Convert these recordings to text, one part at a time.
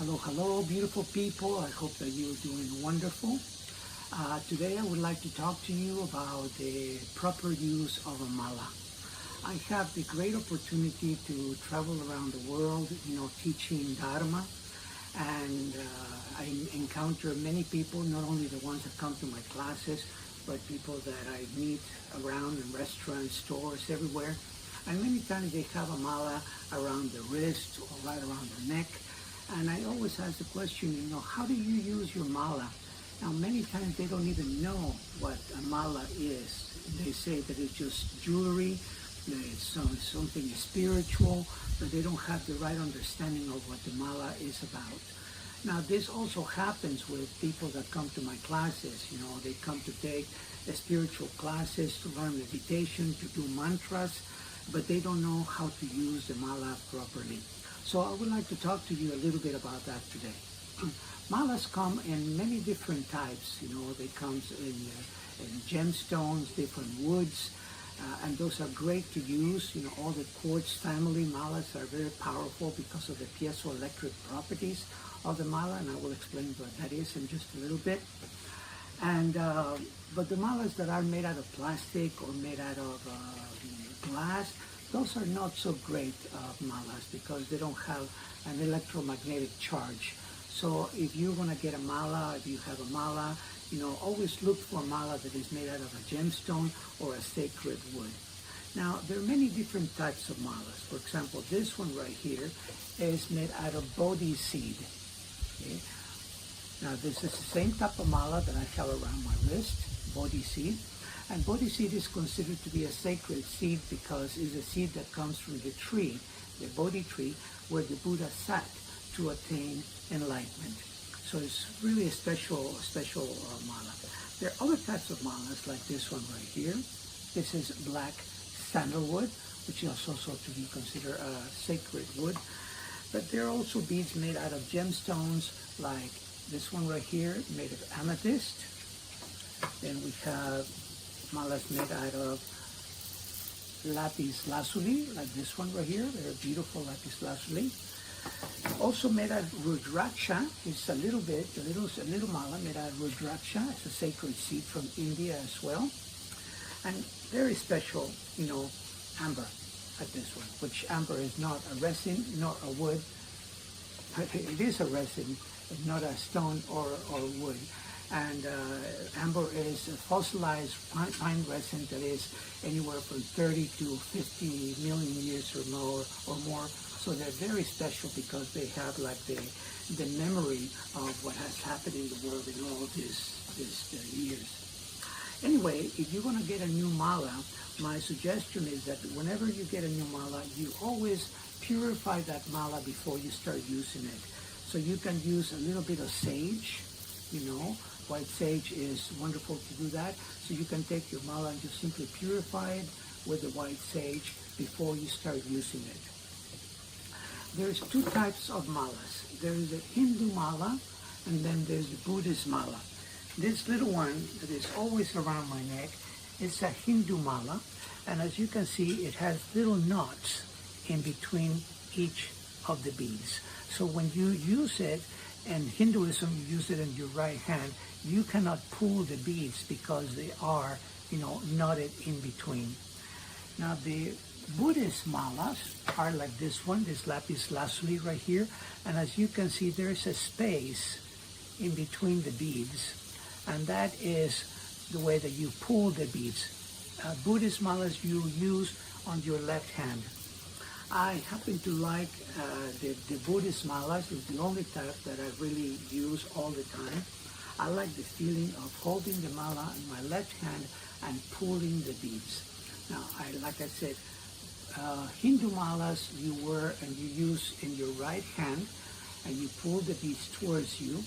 Hello, beautiful people. I hope that you're doing wonderful. Today I would like to talk to you about the proper use of a mala. I have the great opportunity to travel around the world, teaching Dharma, and I encounter many people, not only the ones that come to my classes, but people that I meet around in restaurants, stores, everywhere. And many times they have a mala around the wrist or right around the neck. And I always ask the question, how do you use your mala? Now, many times they don't even know what a mala is. They say that it's just jewelry, that it's something spiritual, but they don't have the right understanding of what the mala is about. Now, this also happens with people that come to my classes. They come to take spiritual classes, to learn meditation, to do mantras, but they don't know how to use the mala properly. So I would like to talk to you a little bit about that today. Malas come in many different types. They come in gemstones, different woods, and those are great to use. All the quartz family malas are very powerful because of the piezoelectric properties of the mala, and I will explain what that is in just a little bit. And but the malas that are made out of plastic or made out of glass, those are not so great malas because they don't have an electromagnetic charge. So if you're going to get a mala, if you have a mala, always look for a mala that is made out of a gemstone or a sacred wood. Now, there are many different types of malas. For example, this one right here is made out of bodhi seed. Okay? Now, this is the same type of mala that I have around my wrist, bodhi seed. And bodhi seed is considered to be a sacred seed because it's a seed that comes from the tree, the bodhi tree, where the Buddha sat to attain enlightenment. So it's really a special mala. There are other types of malas like this one right here. This is black sandalwood, which is also to be considered a sacred wood. But there are also beads made out of gemstones like this one right here, made of amethyst. Then we have malas made out of lapis lazuli, like this one right here. They're beautiful lapis lazuli. Also made out of rudraksha. It's a little mala made out of rudraksha. It's a sacred seed from India as well. And very special, amber at this one, which amber is not a resin, not a wood. It is a resin, but not a stone or wood. And amber is a fossilized pine resin that is anywhere from 30 to 50 million years or more. So they're very special because they have like the memory of what has happened in the world in all these years. Anyway, if you're going to get a new mala, my suggestion is that whenever you get a new mala, you always purify that mala before you start using it. So you can use a little bit of sage, White sage is wonderful to do that. So you can take your mala and just simply purify it with the white sage before you start using it. There's two types of malas. There is a Hindu mala and then there's the Buddhist mala. This little one that is always around my neck is a Hindu mala. And as you can see, it has little knots in between each of the beads. So when you use it, in Hinduism, you use it in your right hand, you cannot pull the beads because they are, knotted in between. Now, the Buddhist malas are like this one, this lapis lazuli right here. And as you can see, there's a space in between the beads. And that is the way that you pull the beads. Buddhist malas you use on your left hand. I happen to like the Buddhist malas. It's the only type that I really use all the time. I like the feeling of holding the mala in my left hand and pulling the beads. Now, like I said, Hindu malas you wear and you use in your right hand and you pull the beads towards you.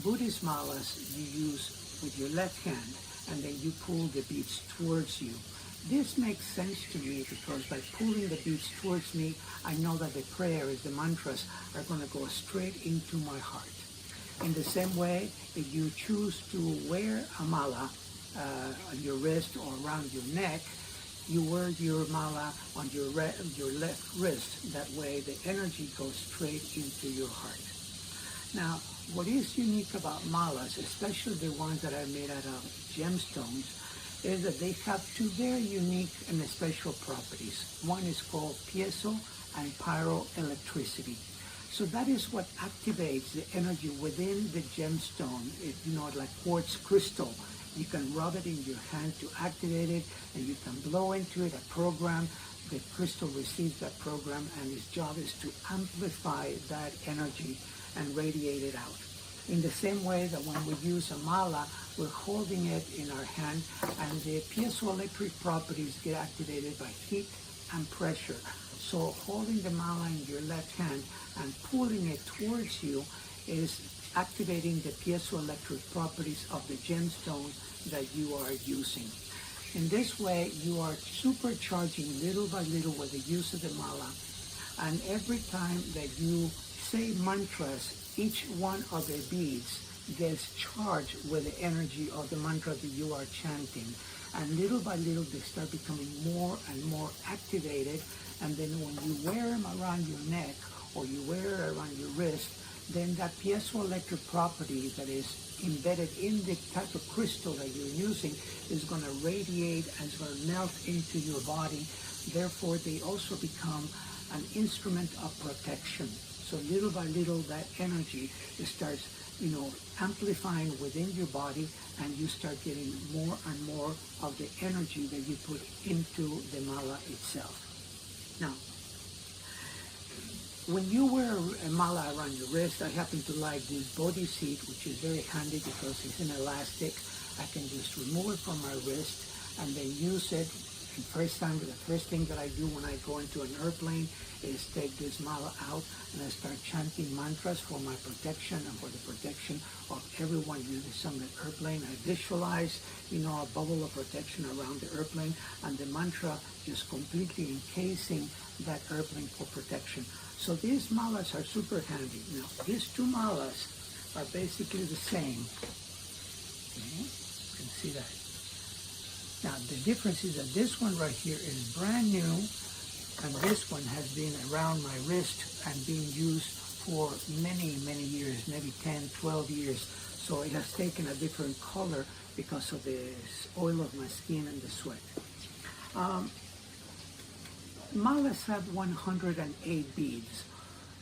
Buddhist malas you use with your left hand and then you pull the beads towards you. This makes sense to me because by pulling the beads towards me, I know that the prayers, the mantras, are going to go straight into my heart. In the same way, if you choose to wear a mala on your wrist or around your neck, you wear your mala on your left wrist. That way, the energy goes straight into your heart. Now, what is unique about malas, especially the ones that are made out of gemstones, is that they have two very unique and special properties. One is called piezo and pyroelectricity. So that is what activates the energy within the gemstone. Like quartz crystal. You can rub it in your hand to activate it, and you can blow into it a program. The crystal receives that program, and its job is to amplify that energy and radiate it out. In the same way that when we use a mala, we're holding it in our hand, and the piezoelectric properties get activated by heat and pressure. So holding the mala in your left hand and pulling it towards you is activating the piezoelectric properties of the gemstone that you are using. In this way, you are supercharging little by little with the use of the mala. And every time that you say mantras, each one of the beads gets charged with the energy of the mantra that you are chanting. And little by little, they start becoming more and more activated. And then when you wear them around your neck or you wear it around your wrist, then that piezoelectric property that is embedded in the type of crystal that you're using is going to radiate and it's going to melt into your body. Therefore, they also become an instrument of protection. So little by little, that energy starts, amplifying within your body, and you start getting more and more of the energy that you put into the mala itself. Now, when you wear a mala around your wrist, I happen to like this body seat, which is very handy because it's an elastic. I can just remove it from my wrist and then use it. The first thing that I do when I go into an airplane is take this mala out and I start chanting mantras for my protection and for the protection of everyone using on the airplane. I visualize, a bubble of protection around the airplane, and the mantra just completely encasing that airplane for protection. So these malas are super handy. Now, these two malas are basically the same. Okay, you can see that. Now, the difference is that this one right here is brand new, and this one has been around my wrist and being used for many, many years, maybe 10, 12 years. So it has taken a different color because of the oil of my skin and the sweat. Malas have 108 beads,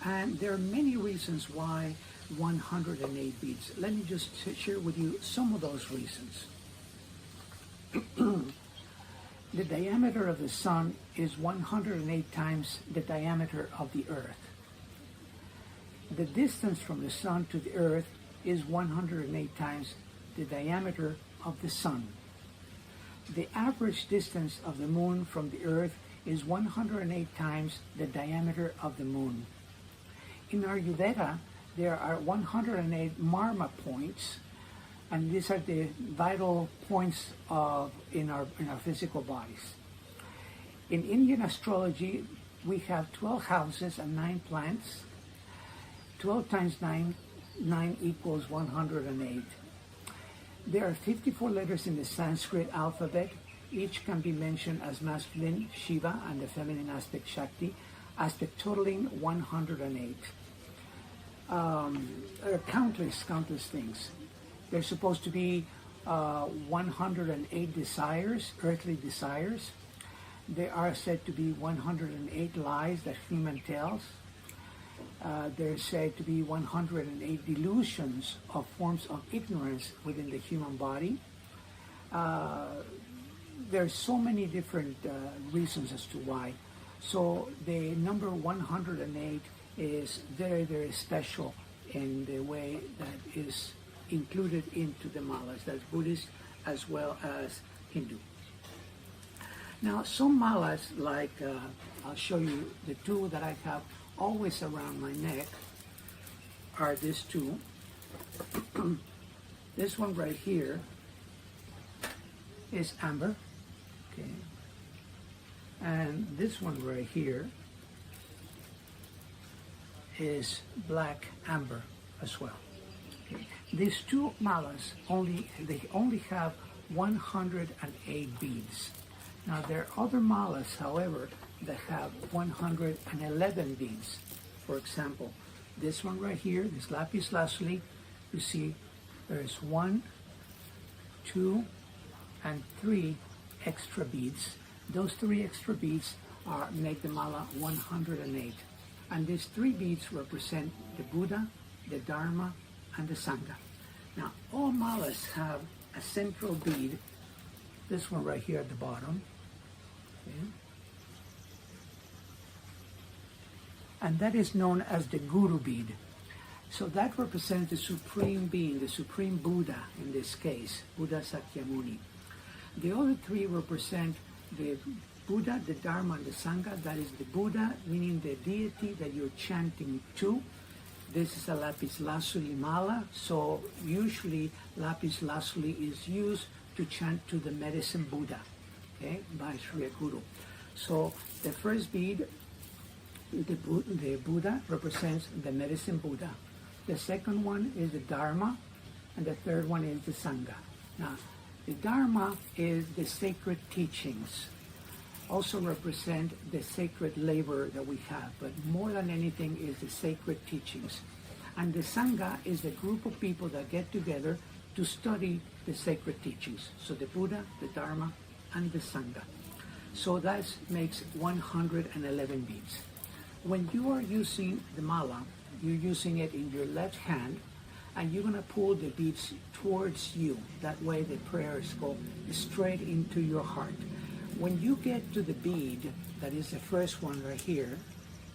and there are many reasons why 108 beads. Let me just share with you some of those reasons. The diameter of the sun is 108 times the diameter of the earth. The distance from the sun to the earth is 108 times the diameter of the sun. The average distance of the moon from the earth is 108 times the diameter of the moon. In Ayurveda, there are 108 marma points, and these are the vital points in our physical bodies. In Indian astrology, we have 12 houses and 9 planets. 12 times 9 equals 108. There are 54 letters in the Sanskrit alphabet. Each can be mentioned as masculine, Shiva, and the feminine aspect, Shakti, aspect totaling 108. There are countless things. There's supposed to be 108 desires, earthly desires. There are said to be 108 lies that human tells. There's said to be 108 delusions of forms of ignorance within the human body. There's so many different reasons as to why. So the number 108 is very, very special in the way that is included into the malas. That's Buddhist as well as Hindu. Now, some malas, like I'll show you the two that I have always around my neck, are these two. This one right here is amber, okay, and this one right here is black amber as well. Okay. These two malas they only have 108 beads. Now there are other malas, however, that have 111 beads. For example, this one right here, this lapis lazuli, you see there's 1, 2, and 3 extra beads. Those 3 extra beads make the mala 108. And these 3 beads represent the Buddha, the Dharma, and the Sangha. Now, all malas have a central bead, this one right here at the bottom. Okay. And that is known as the Guru bead. So that represents the Supreme Being, the Supreme Buddha in this case, Buddha Sakyamuni. The other 3 represent the Buddha, the Dharma, and the Sangha. That is the Buddha, meaning the deity that you're chanting to. This is a lapis lazuli mala, so usually lapis lazuli is used to chant to the medicine Buddha, okay, by Sri Guru. So the first bead, the Buddha represents the medicine Buddha. The second one is the Dharma, and the third one is the Sangha. Now, the Dharma is the sacred teachings, also represent the sacred labor that we have, but more than anything is the sacred teachings. And the Sangha is the group of people that get together to study the sacred teachings. So the Buddha, the Dharma, and the Sangha. So that makes 111 beads. When you are using the mala, you're using it in your left hand, and you're going to pull the beads towards you. That way the prayers go straight into your heart. When you get to the bead, that is the first one right here,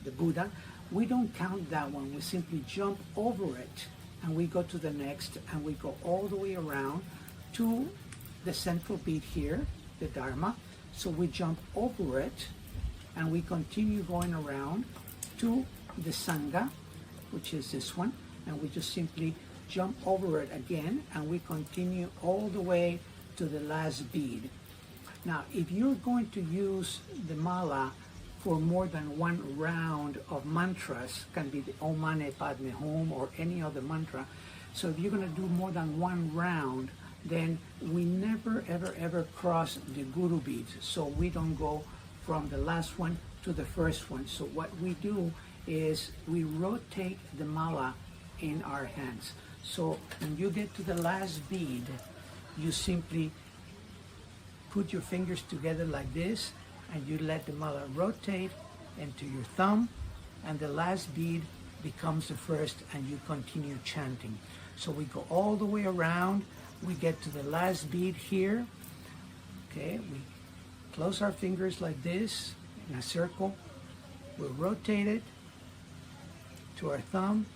the Buddha, we don't count that one. We simply jump over it, and we go to the next, and we go all the way around to the central bead here, the Dharma. So we jump over it, and we continue going around to the Sangha, which is this one, and we just simply jump over it again, and we continue all the way to the last bead. Now, if you're going to use the mala for more than one round of mantras, can be the Om Mani Padme Hum or any other mantra, so if you're going to do more than one round, then we never, ever, ever cross the Guru beads. So we don't go from the last one to the first one. So what we do is we rotate the mala in our hands. So when you get to the last bead, you simply put your fingers together like this, and you let the mala rotate into your thumb, and the last bead becomes the first, and you continue chanting. So we go all the way around, we get to the last bead here, okay, we close our fingers like this in a circle, we rotate it to our thumb,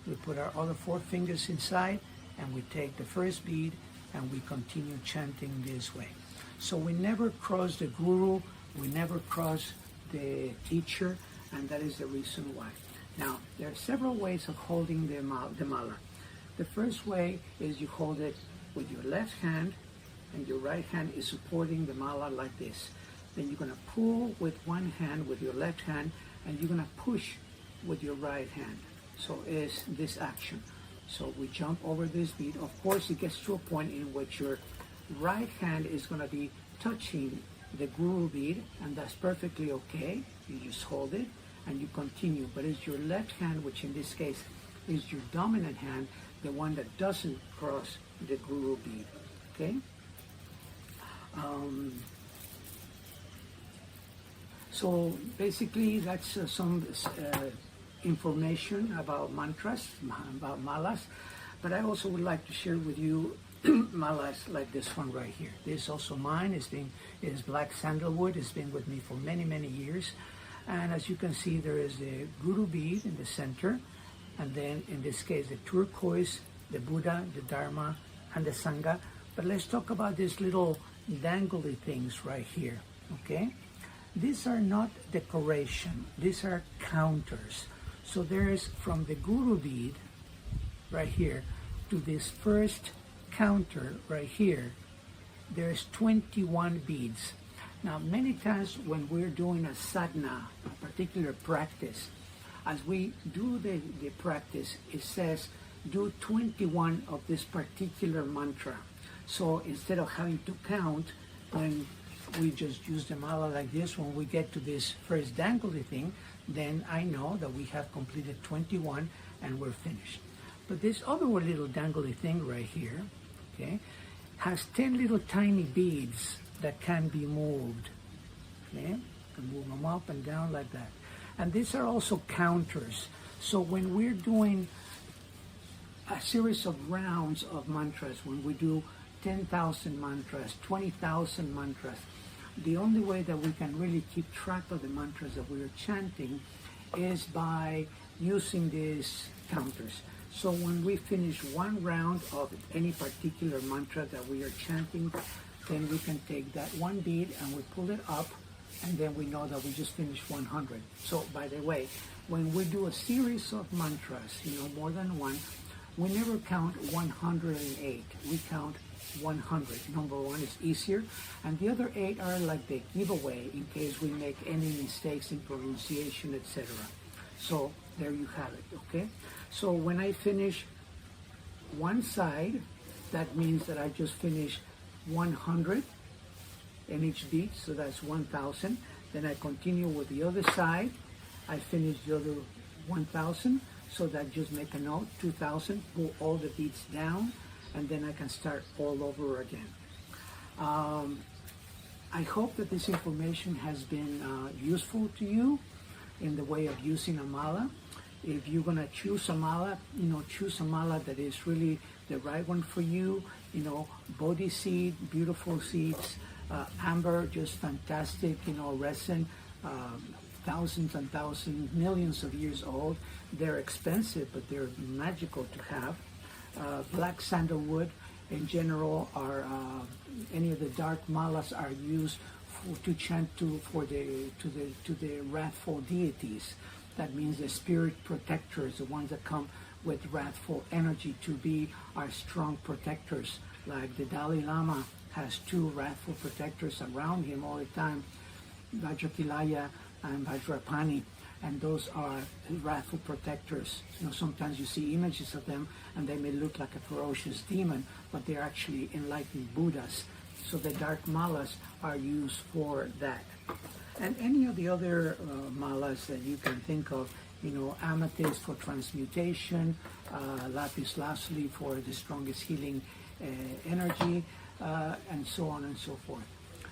we put our other 4 fingers inside, and we take the first bead, and we continue chanting this way. So we never cross the Guru, we never cross the teacher, and that is the reason why. Now, there are several ways of holding the mala. The first way is you hold it with your left hand, and your right hand is supporting the mala like this. Then you're going to pull with one hand, with your left hand, and you're going to push with your right hand. So is this action. So we jump over this bead. Of course, it gets to a point in which your right hand is going to be touching the Guru bead, and that's perfectly okay. You just hold it and you continue. But it's your left hand, which in this case is your dominant hand, the one that doesn't cross the Guru bead. Okay? So basically, that's some information about mantras, about malas. But I also would like to share with you malas like this one right here. This is also mine. It is black sandalwood. It's been with me for many, many years. And as you can see, there is the Guru bead in the center. And then in this case, the turquoise, the Buddha, the Dharma, and the Sangha. But let's talk about these little dangly things right here, okay? These are not decoration. These are counters. So there's from the Guru bead right here to this first counter right here, there's 21 beads. Now, many times when we're doing a sadhana, a particular practice, as we do the practice, it says do 21 of this particular mantra. So instead of having to count, when we just use the mala like this, when we get to this first dangly thing, then I know that we have completed 21, and we're finished. But this other little dangly thing right here, okay, has 10 little tiny beads that can be moved. Okay, you can move them up and down like that. And these are also counters. So when we're doing a series of rounds of mantras, when we do 10,000 mantras, 20,000 mantras, the only way that we can really keep track of the mantras that we are chanting is by using these counters. So when we finish one round of any particular mantra that we are chanting, then we can take that one bead and we pull it up, and then we know that we just finished 100. So by the way, when we do a series of mantras, more than one, we never count 108. We count 100. Number one is easier, and the other 8 are like the giveaway in case we make any mistakes in pronunciation, etc. So there you have it, okay? So when I finish one side, that means that I just finished 100 in each beat, so that's 1,000. Then I continue with the other side. I finish the other 1,000, so that just make a note, 2,000, pull all the beats down, and then I can start all over again. I hope that this information has been useful to you in the way of using a mala. If you're going to choose a mala, choose a mala that is really the right one for you. Bodhi seed, beautiful seeds, amber, just fantastic, resin, thousands and thousands, millions of years old. They're expensive, but they're magical to have. Black sandalwood, in general, are any of the dark malas are used to chant to the wrathful deities. That means the spirit protectors, the ones that come with wrathful energy to be our strong protectors. Like the Dalai Lama has 2 wrathful protectors around him all the time, Vajrakilaya and Vajrapani, and those are wrathful protectors. Sometimes you see images of them and they may look like a ferocious demon, but they're actually enlightened Buddhas. So the dark malas are used for that. And any of the other malas that you can think of, amethyst for transmutation, lapis lazuli for the strongest healing energy, and so on and so forth.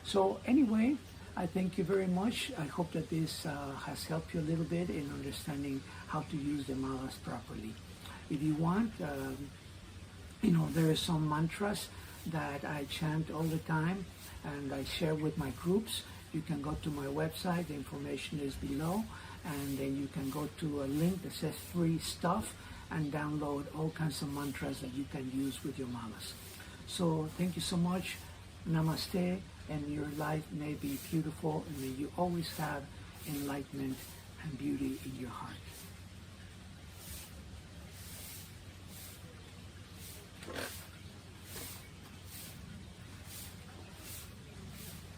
So anyway, I thank you very much. I hope that this has helped you a little bit in understanding how to use the malas properly. If you want, there are some mantras that I chant all the time and I share with my groups. You can go to my website, the information is below, and then you can go to a link that says free stuff and download all kinds of mantras that you can use with your malas. So thank you so much. Namaste, and your life may be beautiful, and may you always have enlightenment and beauty in your heart.